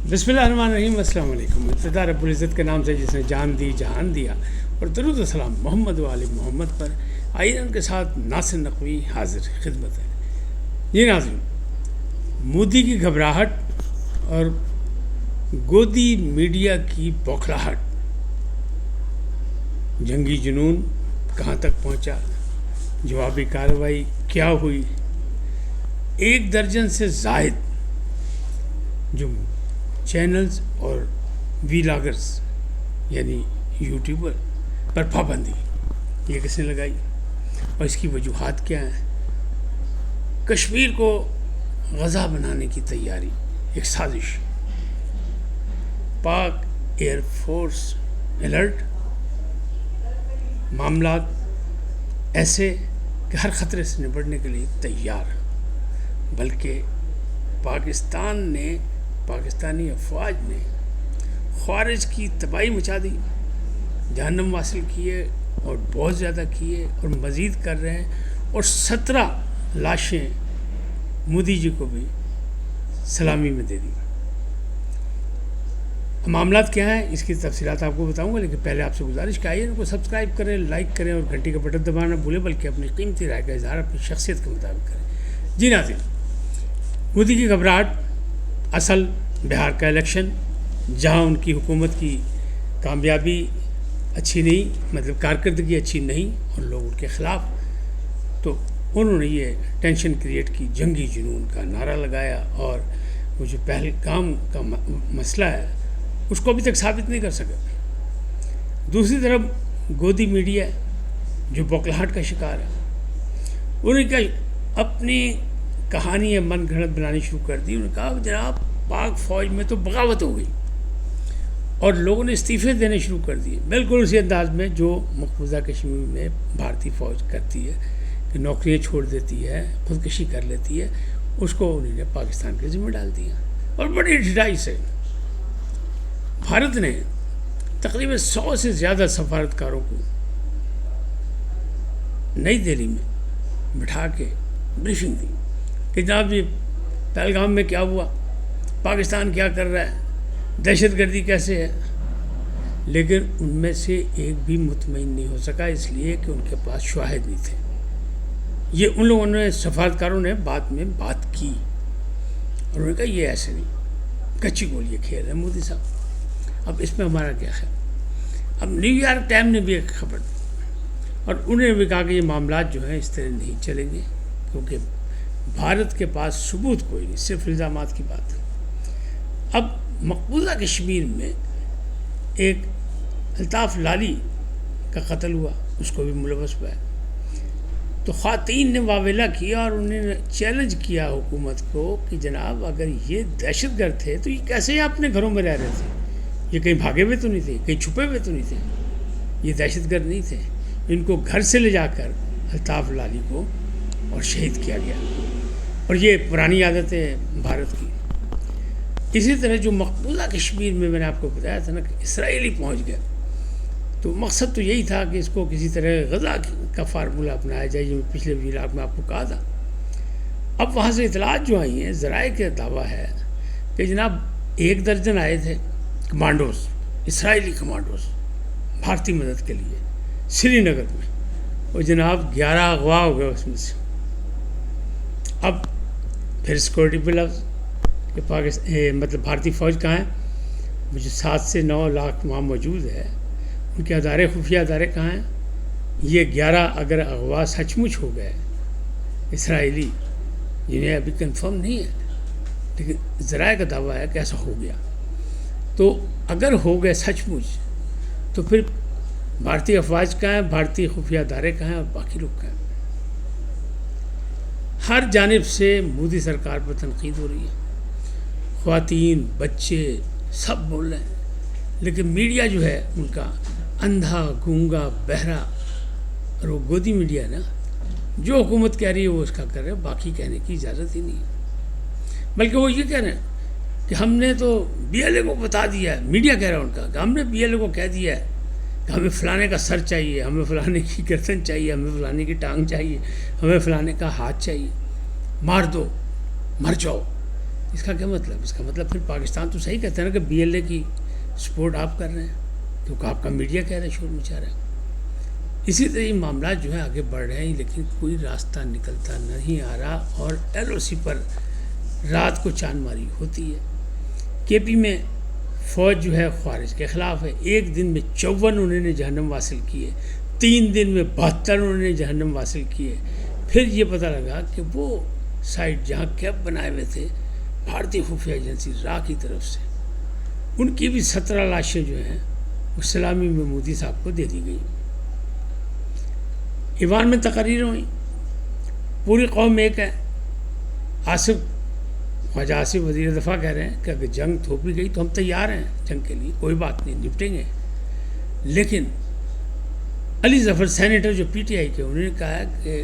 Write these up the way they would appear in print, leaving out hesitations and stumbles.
बिस्मिल्लाहिर्रहमानिर्रहीम। अस्सलाम वालेकुम। इब्तिदा रब्बुल इज़्ज़त के नाम से जिसने जान दी जहान दिया, और दरूद व सलाम मोहम्मद व आले मोहम्मद पर। आइए उनके साथ नासिर नकवी हाजिर खिदमत है। ये नाज़रीन, मोदी की घबराहट और गोदी मीडिया की बौखलाहट, जंगी जुनून कहाँ तक पहुँचा, जवाबी कार्रवाई क्या हुई, 1 दर्जन से ज़ायद जो चैनल्स और वीलागर्स यानी यूट्यूबर पर पाबंदी ये किसने लगाई और इसकी वजूहात क्या हैं। कश्मीर को गज़ा बनाने की तैयारी, एक साजिश, पाक एयरफोर्स अलर्ट, मामला ऐसे कि हर ख़तरे से निपटने के लिए तैयार, बल्कि पाकिस्तानी अफवाज ने ख़वारिज की तबाही मचा दी, जहन्नम हासिल किए और बहुत ज़्यादा किए और मज़ीद कर रहे हैं। और 17 लाशें मोदी जी को भी सलामी में दे दी। मामलात क्या हैं इसकी तफसीलात आपको बताऊंगा, लेकिन पहले आपसे गुजारिश कि आइए इनको सब्सक्राइब करें, लाइक करें और घंटी का बटन दबाना न भूलें, बल्कि अपनी कीमती राय का इजहार अपनी शख्सियत के मुताबिक करें। जी नाज़रीन, मोदी की घबराहट, असल बिहार का इलेक्शन जहां उनकी हुकूमत की कामयाबी अच्छी नहीं, मतलब कारकर्दगी अच्छी नहीं और लोग उनके ख़िलाफ़, तो उन्होंने ये टेंशन क्रिएट की, जंगी जुनून का नारा लगाया और वो जो पहलगाम का मसला है उसको अभी तक साबित नहीं कर सका। दूसरी तरफ गोदी मीडिया जो बौखलाहट का शिकार है, उन्होंने क्या अपनी कहानी या मन गढ़ंत बनानी शुरू कर दी। उन्होंने कहा जनाब पाक फ़ौज में तो बगावत हो गई और लोगों ने इस्तीफ़े देने शुरू कर दिए, बिल्कुल उसी अंदाज में जो मकबूजा कश्मीर में भारतीय फ़ौज करती है कि नौकरियाँ छोड़ देती है, खुदकशी कर लेती है, उसको उन्होंने पाकिस्तान के ज़िम्मे डाल दिया। और बड़ी ढिठाई से भारत ने तकरीबन 100 से ज़्यादा सफारतकारों को नई दिल्ली में बिठा के ब्रीफिंग दी कि जनाब ये पहलगाम में क्या हुआ, पाकिस्तान क्या कर रहा है, दहशतगर्दी कैसे है। लेकिन उनमें से एक भी मुतमईन नहीं हो सका, इसलिए कि उनके पास शवाहिद नहीं थे। ये उन लोगों ने, सफारतकारों ने बाद में बात की और उन्होंने कहा ये ऐसे नहीं, कच्ची गोली खेल है मोदी साहब। अब इसमें हमारा क्या है। अब न्यूयॉर्क टाइम ने भी एक खबर दी और उन्होंने भी कहा कि ये मामला जो है इस तरह नहीं चलेंगे, क्योंकि भारत के पास सबूत कोई नहीं, सिर्फ इल्ज़ामात की बात है। अब मकबूजा कश्मीर में एक अल्ताफ़ लाली का कत्ल हुआ, उसको भी मुलवस हुआ है, तो ख़वातीन ने वावेला किया और उन्होंने चैलेंज किया हुकूमत को कि जनाब अगर ये दहशतगर्द थे तो ये कैसे अपने घरों में रह रहे थे, ये कहीं भागे हुए तो नहीं थे, कहीं छुपे हुए तो नहीं थे, ये दहशतगर्द नहीं थे। इनको घर से ले जाकर अल्ताफ़ लाली को और शहीद किया गया। और ये पुरानी आदत है भारत की। इसी तरह जो मकबूजा कश्मीर में मैंने आपको बताया था ना कि इसराइली पहुंच गए, तो मकसद तो यही था कि इसको किसी तरह गज़ा का फार्मूला अपनाया जाए, जो पिछले व्लॉग में आपको कहा था। अब वहाँ से इतलात जो आई हैं, ज़राए का दावा है कि जनाब 1 दर्जन आए थे कमांडोज, इसराइली कमांडोज भारतीय मदद के लिए श्रीनगर में, और जनाब 11 अगवा हो गए उसमें से। अब फिर सिक्योरिटी बिल कि पाकिस्तान मतलब भारतीय फ़ौज कहाँ है, मुझे 7 से 9 लाख वहाँ मौजूद है, उनके अदारे, खुफिया अदारे कहाँ हैं। ये 11 अगर अगवा सचमुच हो गए इसराइली, जिन्हें अभी कंफर्म नहीं है, लेकिन ज़राए का दावा है कि ऐसा हो गया, तो अगर हो गए सचमुच तो फिर भारतीय अफवाज कहाँ हैं, भारतीय खुफिया अदारे कहाँ हैं और बाकी लोग कहाँ हैं। हर जानिब से मोदी सरकार पर तनकीद हो रही है, ख़वातीन, बच्चे सब बोल रहे हैं, लेकिन मीडिया जो है उनका अंधा, गूंगा, बहरा, और वो गोदी मीडिया ना, जो हुकूमत कह रही है वो उसका कर रहे हैं, बाकी कहने की इजाज़त ही नहीं है। बल्कि वो ये कह रहे हैं कि हमने तो BLA को बता दिया है, मीडिया कह रहा है उनका कि हमने BLA को कह दिया है कि हमें फ़लाने का सर चाहिए, हमें फ़लाने की गर्दन चाहिए, हमें फ़लाने की टांग चाहिए, हमें फ़लाने का हाथ चाहिए, मार दो, मर जाओ। اس کا کیا مطلب؟ اس کا مطلب پھر پاکستان تو صحیح کہتے ہیں نا کہ BLA کی سپورٹ آپ کر رہے ہیں، کیونکہ آپ کا میڈیا کہہ رہا ہے، شور مچا رہا ہے۔ اسی طرح یہ معاملات جو ہیں آگے بڑھ رہے ہیں، لیکن کوئی راستہ نکلتا نہیں آ رہا، اور LOC پر رات کو چاند ماری ہوتی ہے۔ KP میں فوج جو ہے خوارج کے خلاف ہے، ایک دن میں 54 انہوں نے جہنم حاصل کیے، 3 دن میں 72 انہوں نے جہنم حاصل کیے۔ پھر یہ پتہ لگا کہ وہ سائٹ جہاں کیمپ بنائے ہوئے تھے بھارتی خفیہ ایجنسی را کی طرف سے، ان کی بھی 17 لاشیں جو ہیں وہ سلامی میں مودی صاحب کو دے دی گئی۔ ایوان میں تقاریر ہوئی، پوری قوم ایک ہے۔ خواجہ آصف وزیر دفاع کہہ رہے ہیں کہ اگر جنگ تھوپی گئی تو ہم تیار ہیں جنگ کے لیے، کوئی بات نہیں، نپٹیں گے۔ لیکن علی ظفر سینیٹر جو PTI کے، انہوں نے کہا کہ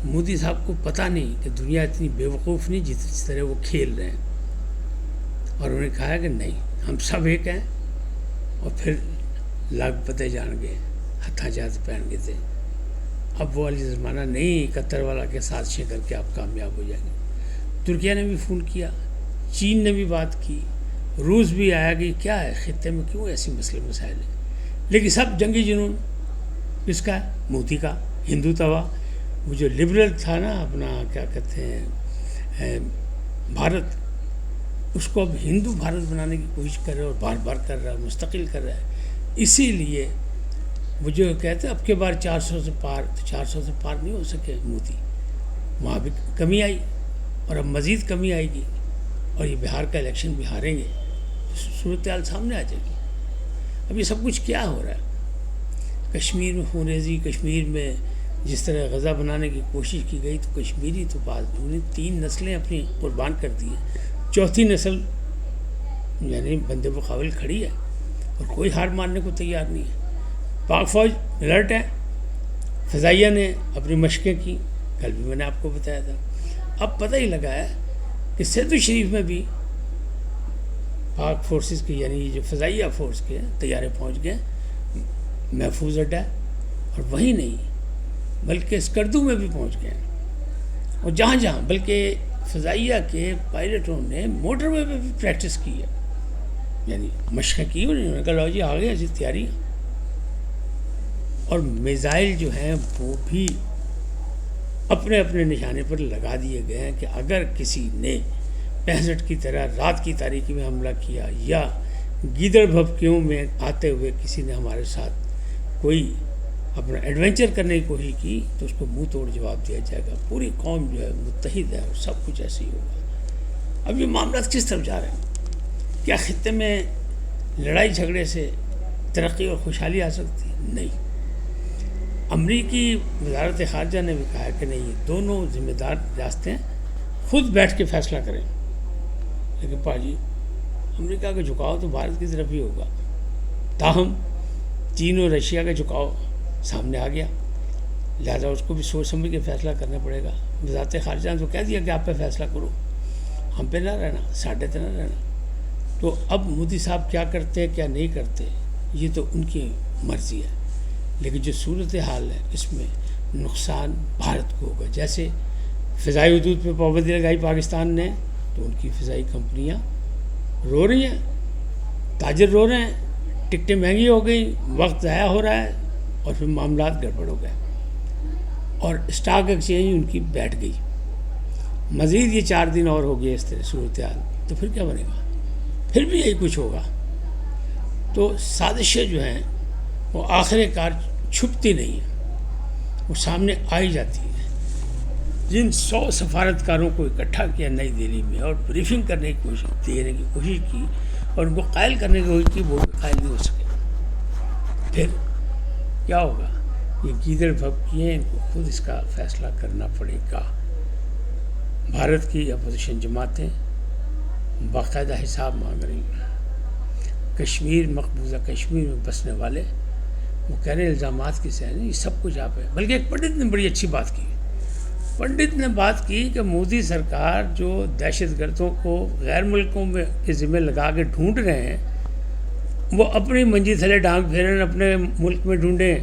مودی صاحب کو پتہ نہیں کہ دنیا اتنی بے وقوف نہیں جس طرح وہ کھیل رہے ہیں، اور انہوں نے کہا کہ نہیں، ہم سب ایک ہیں، اور پھر لگ پتے جان گئے، ہتھا جات پہن گئے تھے۔ اب وہ علی زمانہ نہیں، قطر والا کے سازشیں کر کے آپ کامیاب ہو جائیں گے۔ ترکیہ نے بھی فون کیا، چین نے بھی بات کی، روس بھی آیا کہ کیا ہے خطے میں کیوں ایسی مسئلے مسائل ہیں، لیکن سب جنگی جنون کس کا ہے؟ مودی کا، ہندو توا۔ وہ جو لبرل تھا نا اپنا کیا کہتے ہیں بھارت، اس کو اب ہندو بھارت بنانے کی کوشش کر رہا ہے، اور بار بار کر رہا ہے، مستقل کر رہا ہے۔ اسی لیے وہ جو کہتے ہیں اب کے بار 400 سے پار، تو 400 سے پار نہیں ہو سکے مودی، وہاں بھی کمی آئی، اور اب مزید کمی آئے گی، اور یہ بہار کا الیکشن بھی ہاریں گے تو صورتحال سامنے آ جائے گی۔ اب یہ سب کچھ کیا ہو رہا ہے؟ کشمیر میں خون ریزی، کشمیر میں جس طرح غزہ بنانے کی کوشش کی گئی، تو کشمیری تو بعد میں انہیں 3 نسلیں اپنی قربان کر دی ہیں، 4تھی نسل یعنی بندے مقابل کھڑی ہے، اور کوئی ہار ماننے کو تیار نہیں ہے۔ پاک فوج الرٹ ہے، فضائیہ نے اپنی مشقیں کی، کل بھی میں نے آپ کو بتایا تھا۔ اب پتہ ہی لگا ہے کہ سیدو شریف میں بھی پاک فورسز کی یعنی جو فضائیہ فورس کے طیارے پہنچ گئے، محفوظ اڈا ہے، اور وہیں نہیں بلکہ اسکردو میں بھی پہنچ گئے، اور جہاں جہاں بلکہ فضائیہ کے پائلٹوں نے موٹر وے پہ بھی پریکٹس کی ہے، یعنی مشقیں کی انہوں نے کہا لو جی آ گئے ایسی تیاری۔ اور میزائل جو ہیں وہ بھی اپنے اپنے نشانے پر لگا دیے گئے ہیں کہ اگر کسی نے 65 کی طرح رات کی تاریکی میں حملہ کیا، یا گیدڑ بھبکیوں میں آتے ہوئے کسی نے ہمارے ساتھ کوئی اپنا ایڈونچر کرنے کی کوشش کی، تو اس کو منہ توڑ جواب دیا جائے گا۔ پوری قوم جو ہے متحد ہے، اور سب کچھ ایسے ہی ہوگا۔ اب یہ معاملات کس طرف جا رہے ہیں؟ کیا خطے میں لڑائی جھگڑے سے ترقی اور خوشحالی آ سکتی ہے؟ نہیں۔ امریکی وزارت خارجہ نے بھی کہا کہ نہیں، یہ دونوں ذمہ دار ریاستیں خود بیٹھ کے فیصلہ کریں، لیکن پاجی امریکہ کا جھکاؤ تو بھارت کی طرف ہی ہوگا۔ تاہم چین اور رشیا کا جھکاؤ سامنے آ گیا، لہذا اس کو بھی سوچ سمجھ کے فیصلہ کرنا پڑے گا۔ وزارت خارجہ نے تو کہہ دیا کہ آپ پہ فیصلہ کرو، ہم پہ نہ رہنا، ساڈے پہ نہ رہنا۔ تو اب مودی صاحب کیا کرتے ہیں کیا نہیں کرتے، یہ تو ان کی مرضی ہے، لیکن جو صورتحال ہے اس میں نقصان بھارت کو ہوگا۔ جیسے فضائی حدود پہ پابندی لگائی پاکستان نے، تو ان کی فضائی کمپنیاں رو رہی ہیں، تاجر رو رہے ہیں، ٹکٹیں مہنگی ہو گئی، وقت ضائع ہو رہا ہے، اور پھر معاملات گڑبڑ ہو گئے، اور اسٹاک ایکسچینج ان کی بیٹھ گئی۔ مزید یہ 4 دن اور ہو گئے اس طرح صورتحال، تو پھر کیا بنے گا؟ پھر بھی یہی کچھ ہوگا۔ تو سازشیں جو ہیں وہ آخر کار چھپتی نہیں ہیں، وہ سامنے آئی جاتی ہیں۔ جن 100 سفارتکاروں کو اکٹھا کیا نئی دہلی میں اور بریفنگ کرنے کی کوشش دینے کی کوشش کی اور ان کو قائل کرنے کی کوشش کی، وہ بھی قائل نہیں ہو سکے۔ پھر کیا ہوگا؟ یہ گیدڑ بھبکی ہیں، ان کو خود اس کا فیصلہ کرنا پڑے گا۔ بھارت کی اپوزیشن جماعتیں باقاعدہ حساب مانگ رہی ہیں۔ کشمیر، مقبوضہ کشمیر میں بسنے والے وہ کہہ رہے ہیں الزامات کی سے نہیں، یہ سب کچھ آپ ہے۔ بلکہ ایک پنڈت نے بڑی اچھی بات کی، پنڈت نے بات کی کہ مودی سرکار جو دہشت گردوں کو غیر ملکوں میں کے ذمہ لگا کے ڈھونڈ رہے ہیں، وہ اپنی منجی تھلے ڈانگ پھیرن، اپنے ملک میں ڈھونڈیں،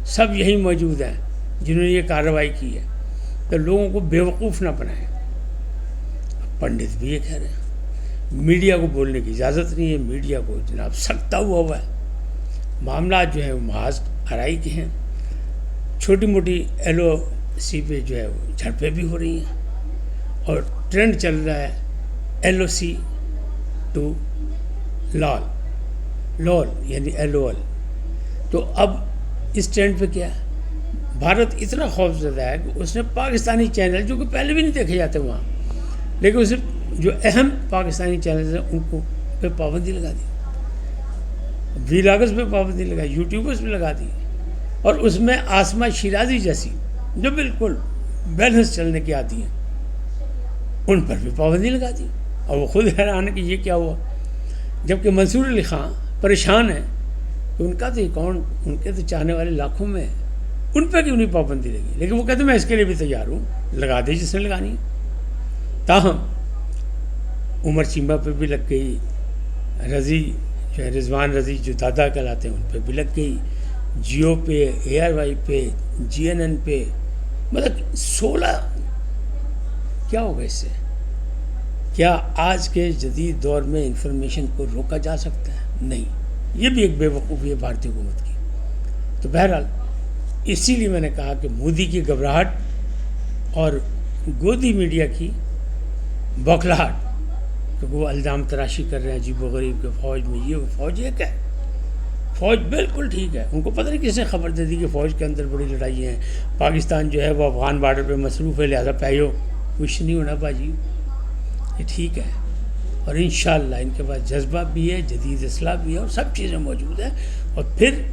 سب یہی موجود ہیں جنہوں نے یہ کارروائی کی ہے، تو لوگوں کو بیوقوف نہ بنائیں۔ पंडित भी ये कह रहे हैं। मीडिया को बोलने की इजाज़त नहीं है, मीडिया को जनाब सख्ता हुआ है। मामला जो है वो महज आरआई के हैं। छोटी मोटी LOC पे जो है वो झड़पें भी हो रही हैं और ट्रेंड चल रहा है LOC टू LOL यानी LOL। तो अब इस ट्रेंड पे क्या है, भारत इतना खौफजदा है कि उसने पाकिस्तानी चैनल जो कि पहले भी नहीं देखे जाते वहाँ, लेकिन उसे जो अहम पाकिस्तानी चैनल हैं उनको पे पाबंदी लगा दी, वीलागस पे पाबंदी लगाई, यूट्यूबर्स पे लगा दी, और उसमें आसमा शिराजी जैसी जो बिल्कुल बैलेंस चलने की आती हैं उन पर भी पाबंदी लगा दी। और वो खुद हैरान है कि ये क्या हुआ, जबकि मंसूर अली ख़ान परेशान है कि उनका तो अकाउंट, उनके तो चाहने वाले लाखों में, उन पर क्यों नहीं पाबंदी लगी। लेकिन वो कहते मैं इसके लिए भी तैयार हूँ, लगा दे जिसने लगानी है। ताहम उमर चीमा पे भी लग गई, रज़ी जो है रिजवान रज़ी जो दादा कहलाते हैं उन पे भी लग गई, जियो पे, ARY पे, GNN पे, मतलब 16। क्या होगा इससे? क्या आज के जदीद दौर में इंफॉर्मेशन को रोका जा सकता है? नहीं। ये भी एक बेवकूफ़ी है भारतीय हुकूमत की। तो बहरहाल इसीलिए मैंने कहा कि मोदी की घबराहट और गोदी मीडिया की बौखलाहट, क्योंकि वो इल्ज़ाम तराशी कर रहे हैं अजीब गरीब के फ़ौज में ये, फ़ौज एक है, फ़ौज बिल्कुल ठीक है। उनको पता नहीं किसने खबर दे दी कि फ़ौज के अंदर बड़ी लड़ाई हैं, पाकिस्तान जो है वो अफ़गान बॉर्डर पे मसरूफ़ है, लिहाजा पैयो कुछ नहीं होना बाजी, ये ठीक है। और इंशाअल्लाह इनके पास जज्बा भी है, जदीद असलाह भी है और सब चीज़ें मौजूद है। और फिर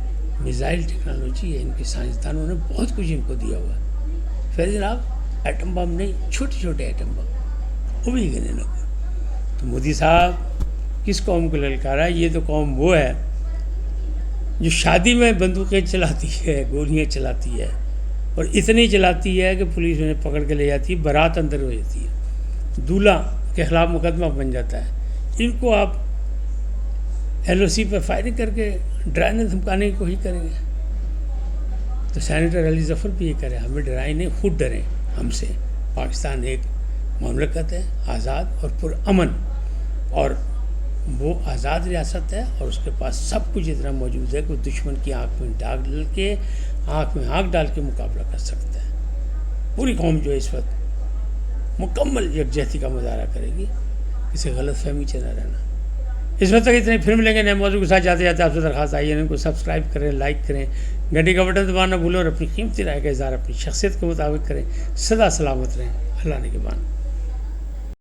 मिसाइल टेक्नोलॉजी है, इनके साइंसदानों ने बहुत कुछ इनको दिया हुआ है। फिर जनाब एटम बम नहीं, छोटे छोटे एटम बम वो भी गिने लोग। तो मोदी साहब किस कौम को ललकारा है? ये तो कौम वो है जो शादी में बंदूकें चलाती है, गोलियां चलाती है, और इतनी चलाती है कि पुलिस उन्हें पकड़ के ले जाती है, बारात अंदर हो जाती है, दूल्हा के ख़िलाफ़ मुकदमा बन जाता है। इनको आप LOC पर फायरिंग करके डराने धमकाने की कोशिश करेंगे। तो सेनेटर अली ज़फ़र भी ये करें, हमें डराएं नहीं, खुद डरें हमसे। पाकिस्तान एक ममलकत है, आज़ाद और पुरअमन, और वो आज़ाद रियासत है और उसके पास सब कुछ इतना मौजूद है कि दुश्मन की आँख में आँख में आँख डाल के मुकाबला कर सकता है। पूरी कौम जो है इस वक्त मुकम्मल यकजहती का मुजाहरा करेगी, किसी गलत फहमी से न रहना। इस वक्त तक इतने, फिर मिलेंगे नए मौजूद के साथ। जाते जाते आपसे दरख्वास्त आई है इनको सब्सक्राइब करें, लाइक करें, घंटी का बटन दबाना भूलें और अपनी कीमती राय का इज़हार अपनी शख्सियत के मुताबिक करें। सदा सलामत रहें। अल्लाह ने के बान।